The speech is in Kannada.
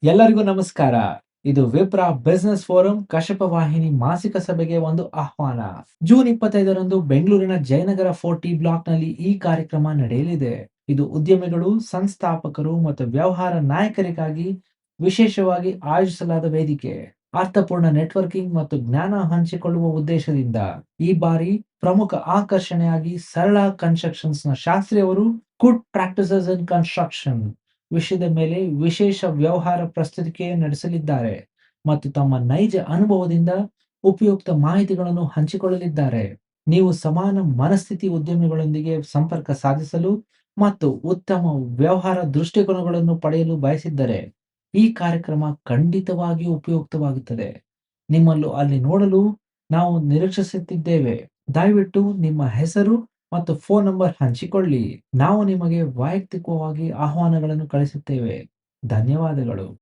ಎಲ್ಲರಿಗೂ ನಮಸ್ಕಾರ. ಇದು ವಿಪ್ರ ಬಿಸಿನೆಸ್ ಫೋರಂ ಕಶಪ ವಾಹಿನಿ ಮಾಸಿಕ ಸಭೆಗೆ ಒಂದು ಆಹ್ವಾನ. ಜೂನ್ 25ರಂದು ಬೆಂಗಳೂರಿನ ಜಯನಗರ 40 ಬ್ಲಾಕ್‌ನಲ್ಲಿ ಈ ಕಾರ್ಯಕ್ರಮ ನಡೆಯಲಿದೆ. ಇದು ಉದ್ಯಮಿಗಳು, ಸಂಸ್ಥಾಪಕರು ಮತ್ತು ವ್ಯವಹಾರ ನಾಯಕರಿಗಾಗಿ ವಿಶೇಷವಾಗಿ ಆಯೋಜಿಸಲಾದ ವೇದಿಕೆ. ಅರ್ಥಪೂರ್ಣ ನೆಟ್ವರ್ಕಿಂಗ್ ಮತ್ತು ಜ್ಞಾನ ಹಂಚಿಕೊಳ್ಳುವ ಉದ್ದೇಶದಿಂದ ಈ ಬಾರಿ ಪ್ರಮುಖ ಆಕರ್ಷಣೆಯಾಗಿ ಸರಳ ಕನ್ಸ್ಟ್ರಕ್ಷನ್ಸ್‌ನ ಶಾಸ್ತ್ರಿ ಅವರು ಗುಡ್ ಪ್ರಾಕ್ಟೀಸಸ್ ಇನ್ ಕನ್ಸ್ಟ್ರಕ್ಷನ್ ವಿಷಯದ ಮೇಲೆ ವಿಶೇಷ ವ್ಯವಹಾರ ಪ್ರಸ್ತುತಿಕೆ ನಡೆಸಲಿದ್ದಾರೆ ಮತ್ತು ತಮ್ಮ ನೈಜ ಅನುಭವದಿಂದ ಉಪಯುಕ್ತ ಮಾಹಿತಿಗಳನ್ನು ಹಂಚಿಕೊಳ್ಳಲಿದ್ದಾರೆ. ನೀವು ಸಮಾನ ಮನಸ್ಥಿತಿ ಉದ್ಯಮಿಗಳೊಂದಿಗೆ ಸಂಪರ್ಕ ಸಾಧಿಸಲು ಮತ್ತು ಉತ್ತಮ ವ್ಯವಹಾರ ದೃಷ್ಟಿಕೋನಗಳನ್ನು ಪಡೆಯಲು ಬಯಸಿದ್ದರೆ ಈ ಕಾರ್ಯಕ್ರಮ ಖಂಡಿತವಾಗಿಯೂ ಉಪಯುಕ್ತವಾಗುತ್ತದೆ. ನಿಮ್ಮನ್ನು ಅಲ್ಲಿ ನೋಡಲು ನಾವು ನಿರೀಕ್ಷಿಸುತ್ತಿದ್ದೇವೆ. ದಯವಿಟ್ಟು ನಿಮ್ಮ ಹೆಸರು ಮತ್ತು ಫೋನ್ ನಂಬರ್ ಹಂಚಿಕೊಳ್ಳಿ. ನಾವು ನಿಮಗೆ ವೈಯಕ್ತಿಕವಾಗಿ ಆಹ್ವಾನಗಳನ್ನು ಕಳಿಸುತ್ತೇವೆ. ಧನ್ಯವಾದಗಳು.